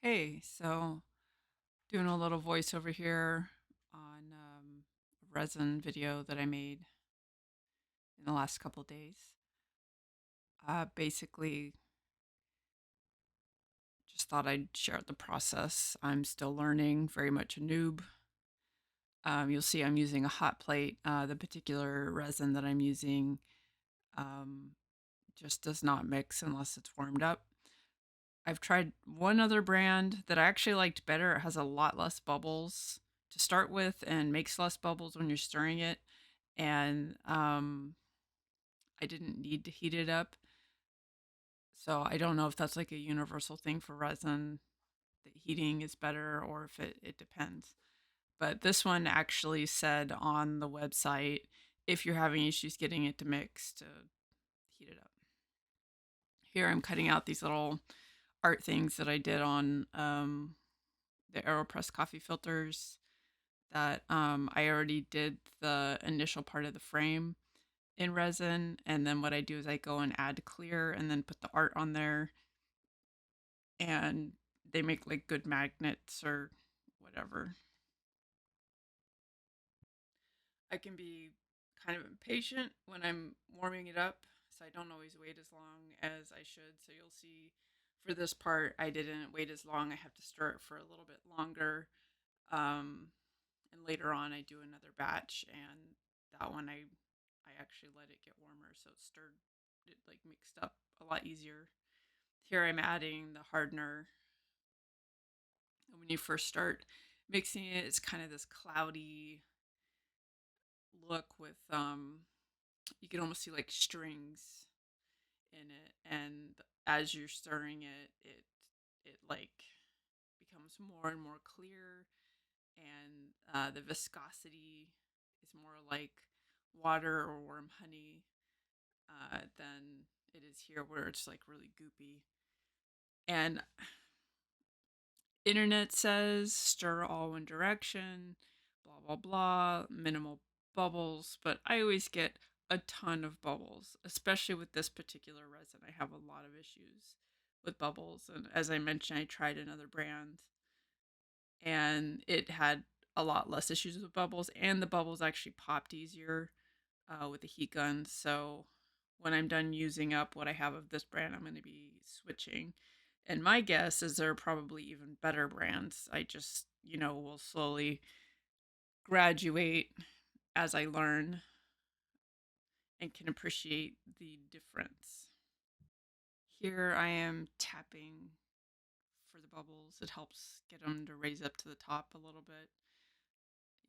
Hey, so doing a little voiceover here on a resin video that I made in the last couple days. Basically, just thought I'd share the process. I'm still learning, very much a noob. You'll see I'm using a hot plate. The particular resin that I'm using um, just does not mix unless it's warmed up. I've tried one other brand that I actually liked better. It has a lot less bubbles to start with and makes less bubbles when you're stirring it. And I didn't need to heat it up. So I don't know if that's like a universal thing for resin, that heating is better or if it depends. But this one actually said on the website if you're having issues getting it to mix, to heat it up. Here I'm cutting out these little art things that I did on the AeroPress coffee filters that I already did the initial part of the frame in resin, and then what I do is I go and add clear and then put the art on there, and they make like good magnets or whatever. I can be kind of impatient when I'm warming it up, so I don't always wait as long as I should. So you'll see for this part, I didn't wait as long. I have to stir it for a little bit longer. Um, and later on, I do another batch, and that one I actually let it get warmer, so it stirred, it like mixed up a lot easier. Here I'm adding the hardener, and when you first start mixing it, it's kind of this cloudy look with you can almost see like strings in it, and as you're stirring it, it like becomes more and more clear, and the viscosity is more like water or warm honey than it is here, where it's like really goopy. And internet says stir all one direction, blah blah blah, minimal bubbles, but I always get a ton of bubbles, especially with this particular resin. I have a lot of issues with bubbles, and as I mentioned, I tried another brand and it had a lot less issues with bubbles, and the bubbles actually popped easier with the heat gun. So when I'm done using up what I have of this brand, I'm going to be switching. And my guess is there are probably even better brands. I just, will slowly graduate as I learn and can appreciate the difference. Here I am tapping for the bubbles. It helps get them to raise up to the top a little bit.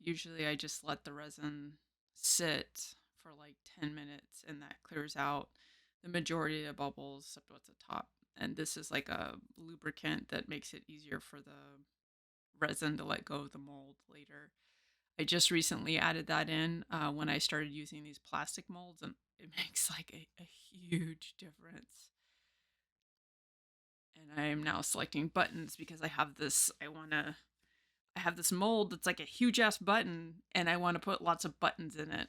Usually I just let the resin sit for like 10 minutes, and that clears out the majority of the bubbles up at the top. And this is like a lubricant that makes it easier for the resin to let go of the mold later. I just recently added that in when I started using these plastic molds, and it makes like a huge difference. And I am now selecting buttons because I have this mold that's like a huge ass button, and I want to put lots of buttons in it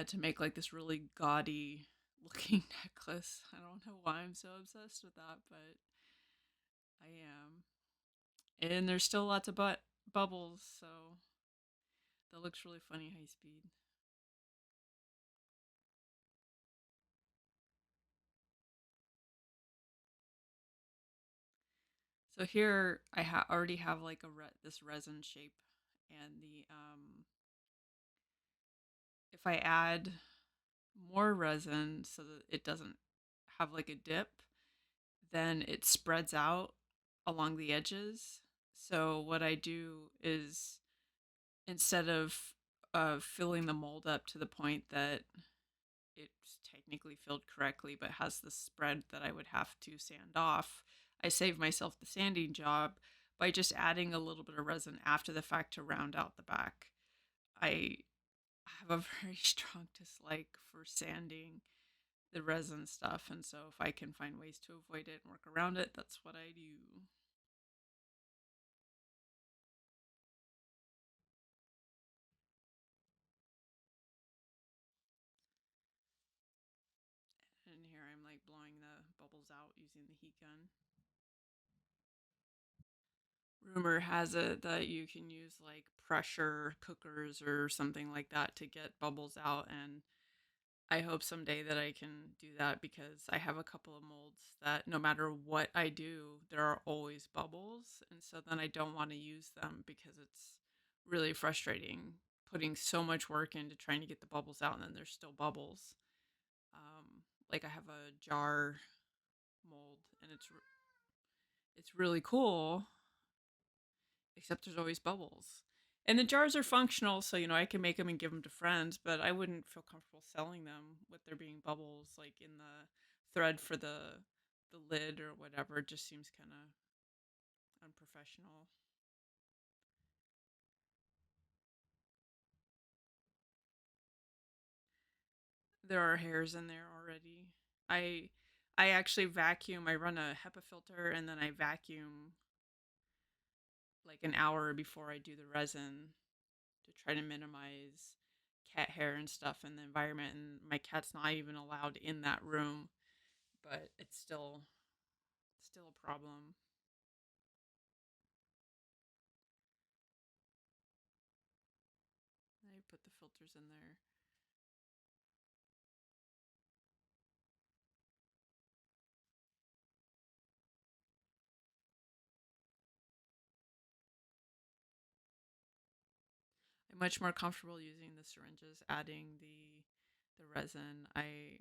to make like this really gaudy looking necklace. I don't know why I'm so obsessed with that, but I am. And there's still lots of bubbles, so that looks really funny high speed. So here I already have like this resin shape, and the if I add more resin so that it doesn't have like a dip, then it spreads out along the edges. So what I do is, instead of filling the mold up to the point that it's technically filled correctly but has the spread that I would have to sand off, I save myself the sanding job by just adding a little bit of resin after the fact to round out the back. I have a very strong dislike for sanding the resin stuff, and so if I can find ways to avoid it and work around it, that's what I do. And here I'm like blowing the bubbles out using the heat gun. rumor has it that you can use like pressure cookers or something like that to get bubbles out, and I hope someday that I can do that because I have a couple of molds that no matter what I do, there are always bubbles, and so then I don't want to use them because it's really frustrating putting so much work into trying to get the bubbles out and then there's still bubbles. Like I have a jar mold and it's really cool, except there's always bubbles. And the jars are functional, so I can make them and give them to friends, but I wouldn't feel comfortable selling them with there being bubbles like in the thread for the lid or whatever. It just seems kind of unprofessional. There are hairs in there already. I I actually vacuum. I run a HEPA filter and then I vacuum like an hour before I do the resin to try to minimize cat hair and stuff in the environment, and my cat's not even allowed in that room, but it's still a problem. I put the filters in there. I'm much more comfortable using the syringes, adding the resin.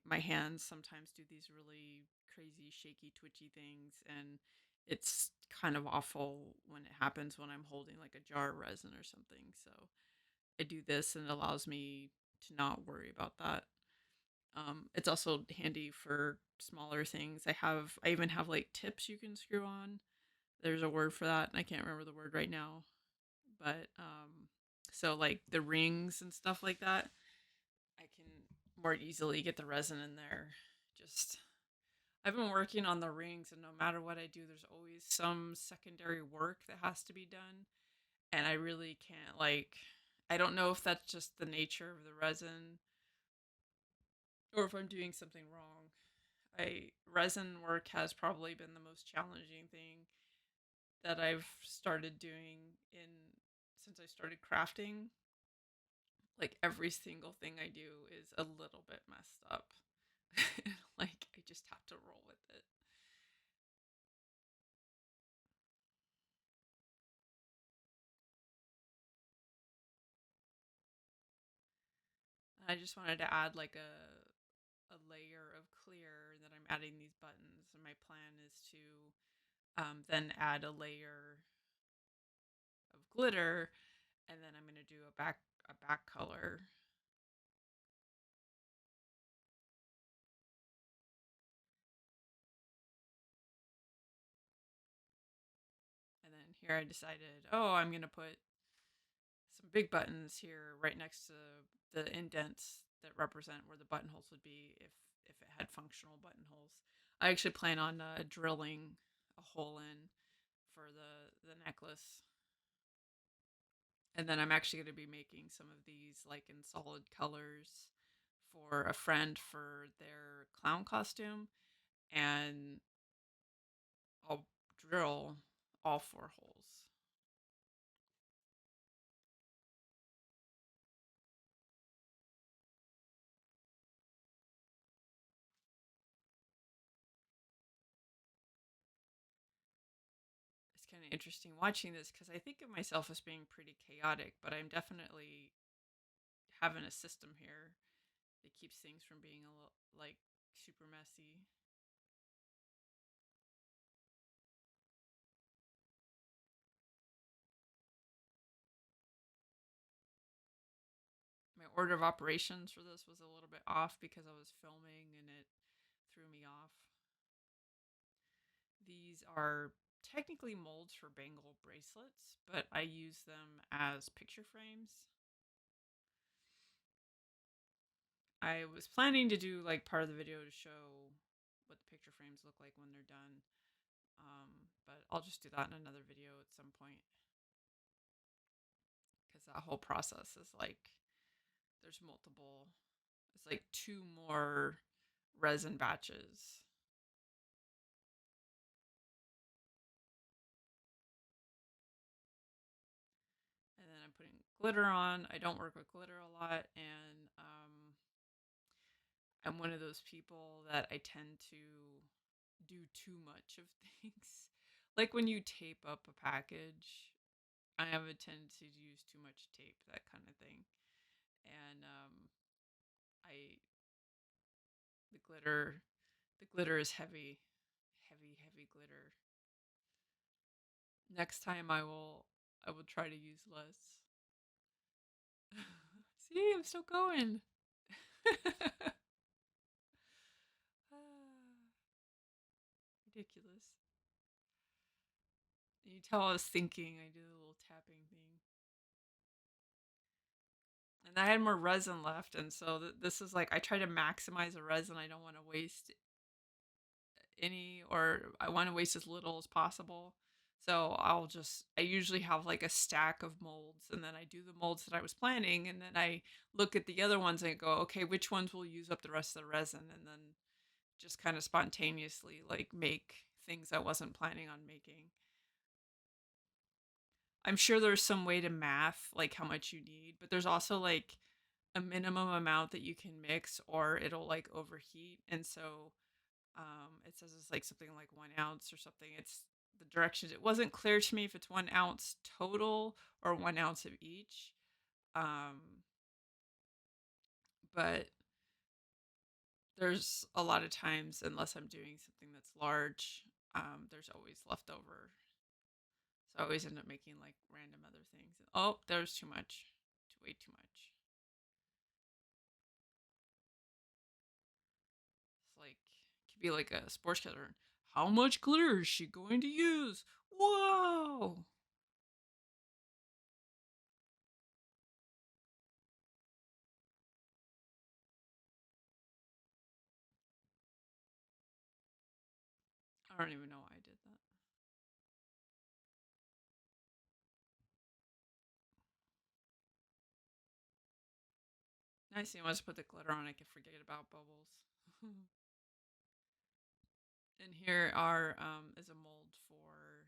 My hands sometimes do these really crazy, shaky, twitchy things, and it's kind of awful when it happens when I'm holding like a jar of resin or something. So I do this, and it allows me to not worry about that. It's also handy for smaller things. I even have like tips you can screw on. There's a word for that, and I can't remember the word right now. But so like the rings and stuff like that, I can more easily get the resin in there. Just I've been working on the rings, and no matter what I do, there's always some secondary work that has to be done, and I really can't like. I don't know if that's just the nature of the resin or if I'm doing something wrong. I Resin work has probably been the most challenging thing that I've started doing in since I started crafting. Like every single thing I do is a little bit messed up. Like I just have to roll with it. I just wanted to add like a layer of clear, and then I'm adding these buttons, and my plan is to then add a layer of glitter, and then I'm gonna do a back color. And then here I decided, oh, I'm gonna put some big buttons here right next to the indents that represent where the buttonholes would be if it had functional buttonholes. I actually plan on drilling a hole in for the necklace, and then I'm actually going to be making some of these like in solid colors for a friend for their clown costume, and I'll drill all four holes. It's kind of interesting watching this because I think of myself as being pretty chaotic, but I'm definitely having a system here that keeps things from being a little like super messy. My order of operations for this was a little bit off because I was filming and it threw me off. These are technically molds for bangle bracelets, but I use them as picture frames. I was planning to do like part of the video to show what the picture frames look like when they're done. But I'll just do that in another video at some point because that whole process is like there's multiple. It's like two more resin batches. I'm putting glitter on. I don't work with glitter a lot, and I'm one of those people that I tend to do too much of things. Like when you tape up a package, I have a tendency to use too much tape, that kind of thing. And I the glitter the glitter is heavy, heavy, heavy glitter. Next time I will try to use less. See, I'm still going. Ridiculous. You tell I was thinking, I did a little tapping thing. And I had more resin left, and so this is like I try to maximize the resin. I don't want to waste any, or I want to waste as little as possible. So I usually have like a stack of molds, and then I do the molds that I was planning, and then I look at the other ones and go, okay, which ones will use up the rest of the resin, and then just kind of spontaneously like make things I wasn't planning on making. I'm sure there's some way to math like how much you need, but there's also like a minimum amount that you can mix or it'll like overheat. And so it says it's like something like 1 ounce or something. It's the directions. It wasn't clear to me if it's 1 ounce total or 1 ounce of each. Um, but there's a lot of times, unless I'm doing something that's large, there's always leftover. So I always end up making like random other things. Oh, there's too much. Way too much. It's like it could be like a sports color. How much glitter is she going to use? Whoa! I don't even know why I did that. Nice thing was put the glitter on, I could forget about bubbles. And here are is a mold for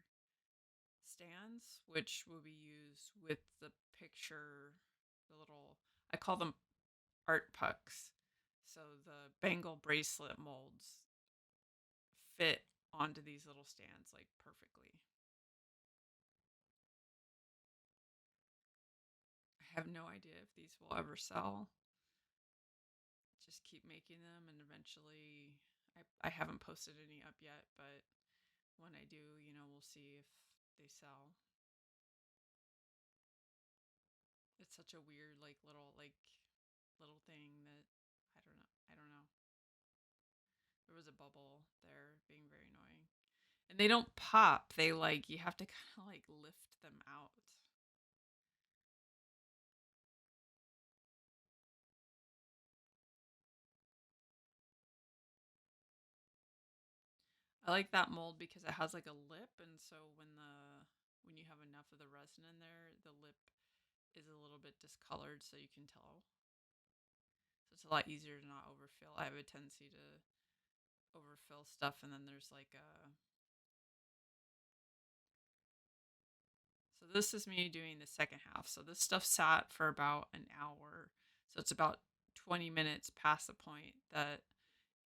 stands, which will be used with the picture, the little, I call them art pucks. So the bangle bracelet molds fit onto these little stands like perfectly. I have no idea if these will ever sell. Just keep making them, and eventually, I haven't posted any up yet, but when I do, we'll see if they sell. It's such a weird, little thing that I don't know. I don't know. There was a bubble there being very annoying. And they don't pop. They you have to kind of like lift them out. I like that mold because it has like a lip, and so when you have enough of the resin in there, the lip is a little bit discolored, so you can tell. So it's a lot easier to not overfill. I have a tendency to overfill stuff, and then there's like a. So this is me doing the second half. So this stuff sat for about an hour. So it's about 20 minutes past the point that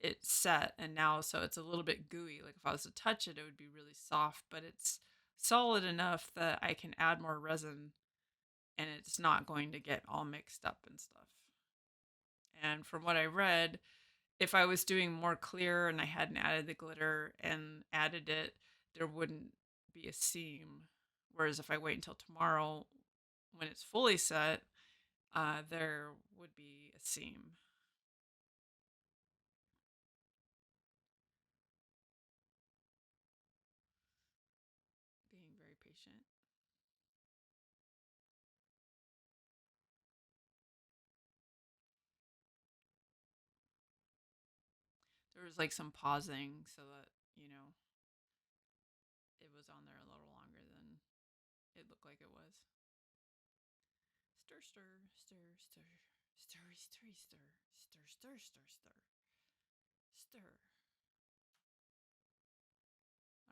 it's set, and now so it's a little bit gooey. Like if I was to touch it, it would be really soft, but it's solid enough that I can add more resin and it's not going to get all mixed up and stuff. And from what I read, if I was doing more clear and I hadn't added the glitter and added it, there wouldn't be a seam. Whereas if I wait until tomorrow when it's fully set, there would be a seam. Being very patient. There was like some pausing so that, it was on there a little longer than it looked like it was. Stir, stir, stir, stir, stir, stir, stir, stir, stir, stir, stir, stir.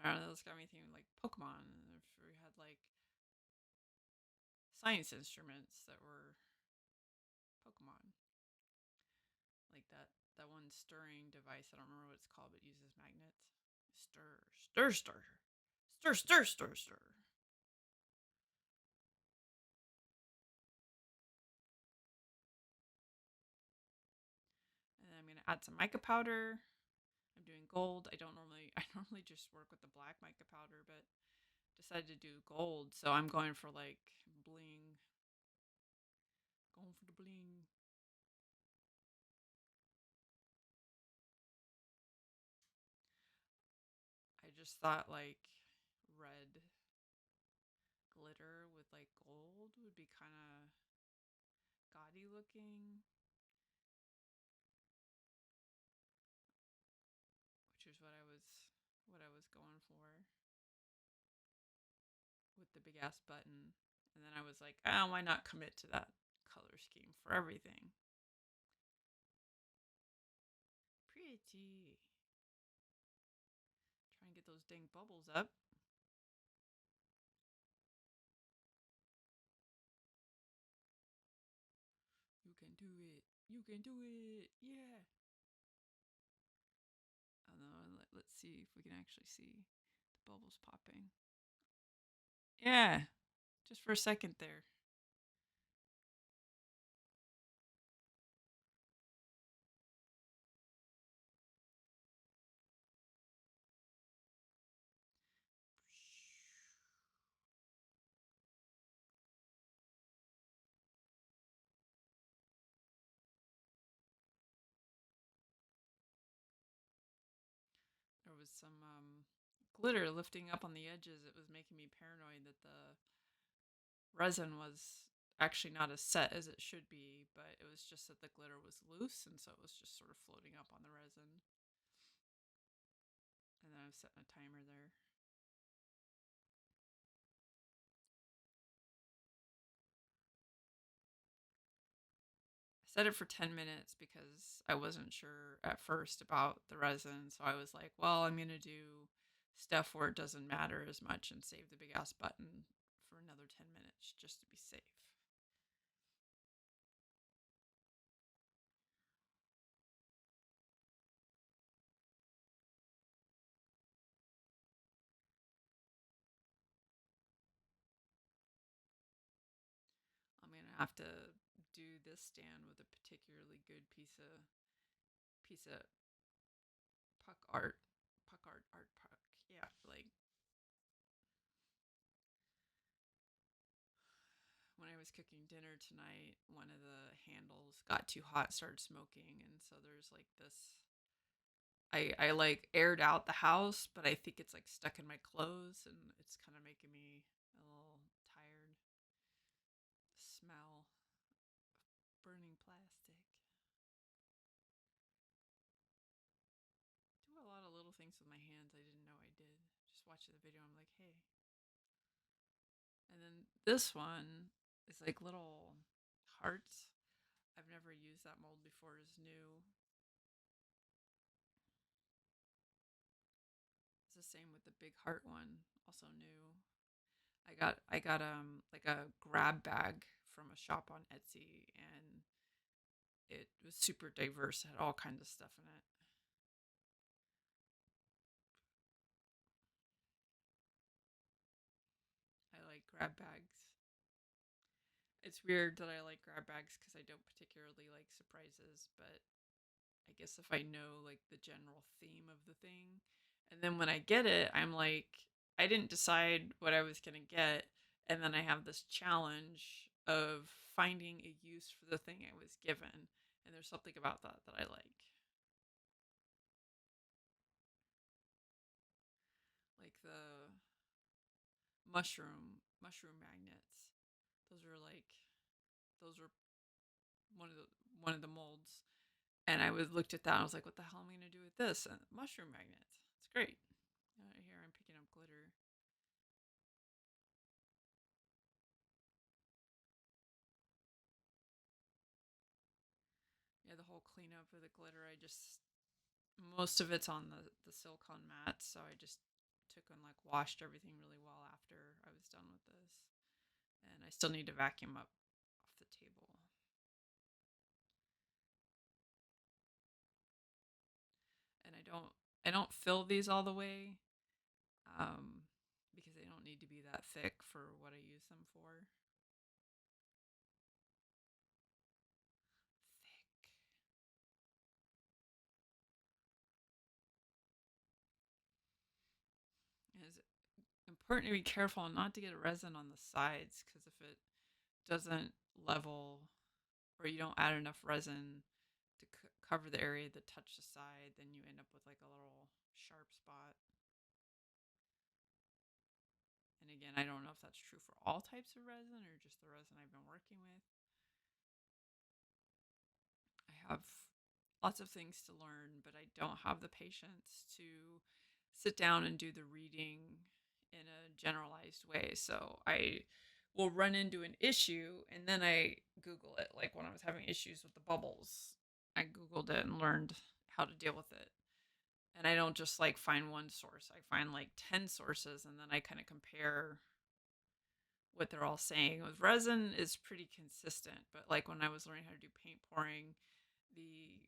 I don't know, this got me thinking like Pokemon. If we had like science instruments that were Pokemon, like that one stirring device. I don't remember what it's called, but it uses magnets. Stir, stir, stir, stir, stir, stir, stir. And then I'm gonna add some mica powder. I'm doing gold. I normally just work with the black mica powder, but decided to do gold, so I'm going for like bling. Going for the bling. I just thought like red glitter with like gold would be kind of gaudy looking, which is what I was going for with the big ass button. And then I was like, oh, why not commit to that color scheme for everything? Pretty. Try and get those dang bubbles up. You can do it. You can do it. Yeah. Oh no, let's see if we can actually see the bubbles popping. Yeah, just for a second there. There was some glitter lifting up on the edges. It was making me paranoid that the resin was actually not as set as it should be, but it was just that the glitter was loose, and so it was just sort of floating up on the resin. And then I was setting a timer there. I set it for 10 minutes because I wasn't sure at first about the resin. So I was like, well, I'm going to do stuff where it doesn't matter as much and save the big ass button for another 10 minutes just to be safe. I'm going to have to do this stand with a particularly good piece of puck art. Yeah, like when I was cooking dinner tonight, one of the handles got too hot, started smoking, and so there's like this. I like aired out the house, but I think it's like stuck in my clothes, and it's kind of making me a little tired. The smell of burning plastic. Do a lot of little things with my hands I didn't know I did. Just watching the video, I'm like, hey. And then this one is like little hearts. I've never used that mold before. It's new. It's the same with the big heart one, also new. I got like a grab bag from a shop on Etsy, and it was super diverse. It had all kinds of stuff in it. I like grab bags. It's weird that I like grab bags because I don't particularly like surprises, but I guess if I know like the general theme of the thing, and then when I get it, I'm like, I didn't decide what I was gonna get, and then I have this challenge of finding a use for the thing I was given, and there's something about that I like. Like the mushroom magnets. Those are like those are one of the one of the molds. And I was looked at that and I was like, what the hell am I gonna do with this? And mushroom magnets. It's great. Here I'm picking up glitter. Yeah, the whole cleanup of the glitter, I just most of it's on the silicone mat, so I just took and like washed everything really well after I was done with this. And I I still need to vacuum up off the table. And I don't fill these all the way, um, because they don't need to be that thick for what I use them for. Thick. It's important to be careful not to get resin on the sides, because if it doesn't level, or you don't add enough resin to cover the area that touch the side, then you end up with like a little sharp spot. And again, I don't know if that's true for all types of resin or just the resin I've been working with. I have lots of things to learn, but I don't have the patience to sit down and do the reading in a generalized way. So I will run into an issue and then I Google it. Like when I was having issues with the bubbles, I Googled it and learned how to deal with it. And I don't just like find one source, I find like 10 sources and then I kind of compare what they're all saying. With resin is pretty consistent, but like when I was learning how to do paint pouring, the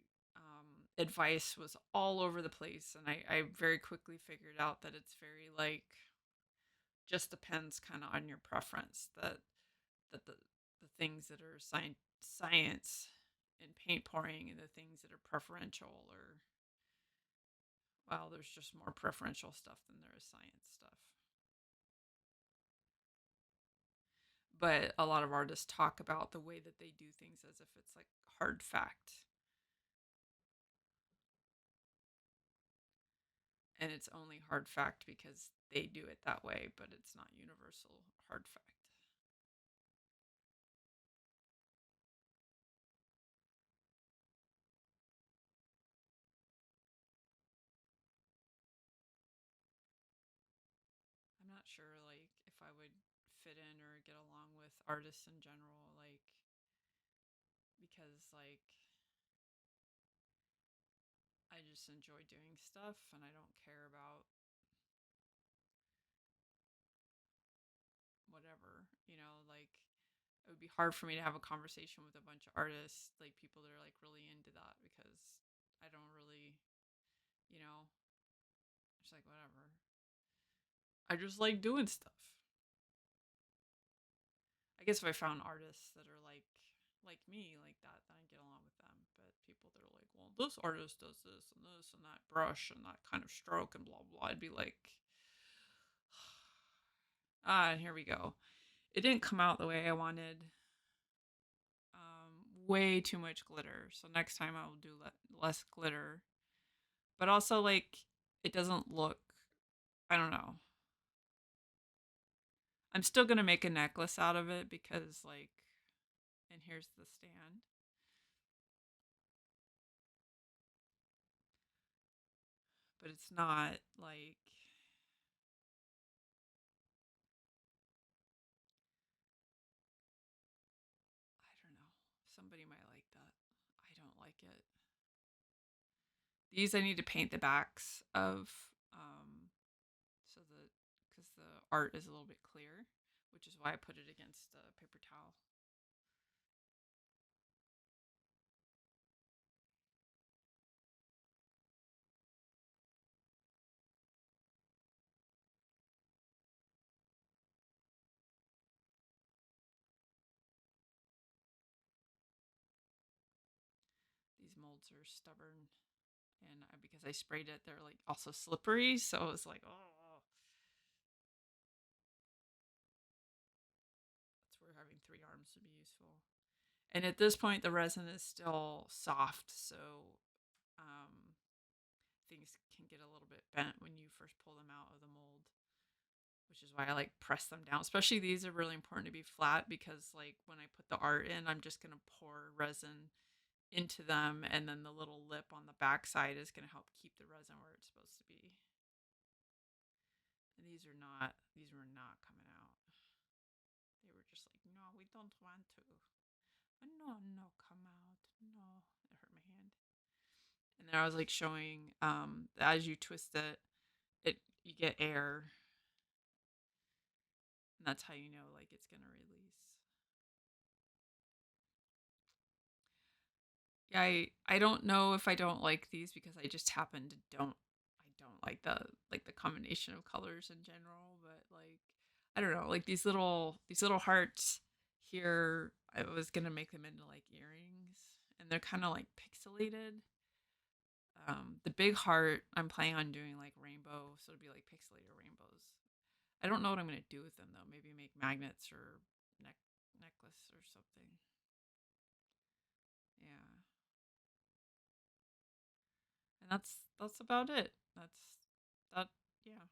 advice was all over the place, and I very quickly figured out that it's very like just depends kind of on your preference. That the things that are science in paint pouring and the things that are preferential, or well, there's just more preferential stuff than there is science stuff. But a lot of artists talk about the way that they do things as if it's like hard fact. And it's only hard fact because they do it that way, but it's not universal hard fact. I'm not sure like if I would fit in or get along with artists in general, like because like I just enjoy doing stuff and I don't care about whatever, like it would be hard for me to have a conversation with a bunch of artists, like people that are like really into that, because I don't really, you know, it's like whatever. I just like doing stuff. I guess if I found artists that are like me like that, then I get along with them. But people that are like, well, this artist does this and that brush and that kind of stroke and blah blah, I'd be like, and here we go. It didn't come out the way I wanted. Way too much glitter. So next time I will do less glitter. But also like it doesn't look. I don't know. I'm still gonna make a necklace out of it because like, and here's the stand. But it's not like, I don't know. Somebody might like that. I don't like it. These I need to paint the backs of, so that because the art is a little bit clear, which is why I put it against a paper towel. These molds are stubborn, and because I sprayed it, they're like also slippery. So it's like, oh, that's where having three arms would be useful. And at this point, the resin is still soft, so um, things can get a little bit bent when you first pull them out of the mold, which is why I like press them down. Especially these are really important to be flat, because like when I put the art in, I'm just going to pour resin into them, and then the little lip on the back side is going to help keep the resin where it's supposed to be. And these were not coming out. They were just like, no, we don't want to. No, no, come out. No. It hurt my hand. And then I was like showing, as you twist it, you get air, and that's how you know like it's gonna release. Yeah, I don't know if I don't like these because I just happen to don't like the combination of colors in general, but like I don't know, like these little hearts here, I was gonna make them into like earrings and they're kind of like pixelated. The big heart I'm planning on doing like rainbow, so it'll be like pixelated rainbows. I don't know what I'm gonna do with them though. Maybe make magnets or neck necklace or something. Yeah. And that's about it. That's that yeah.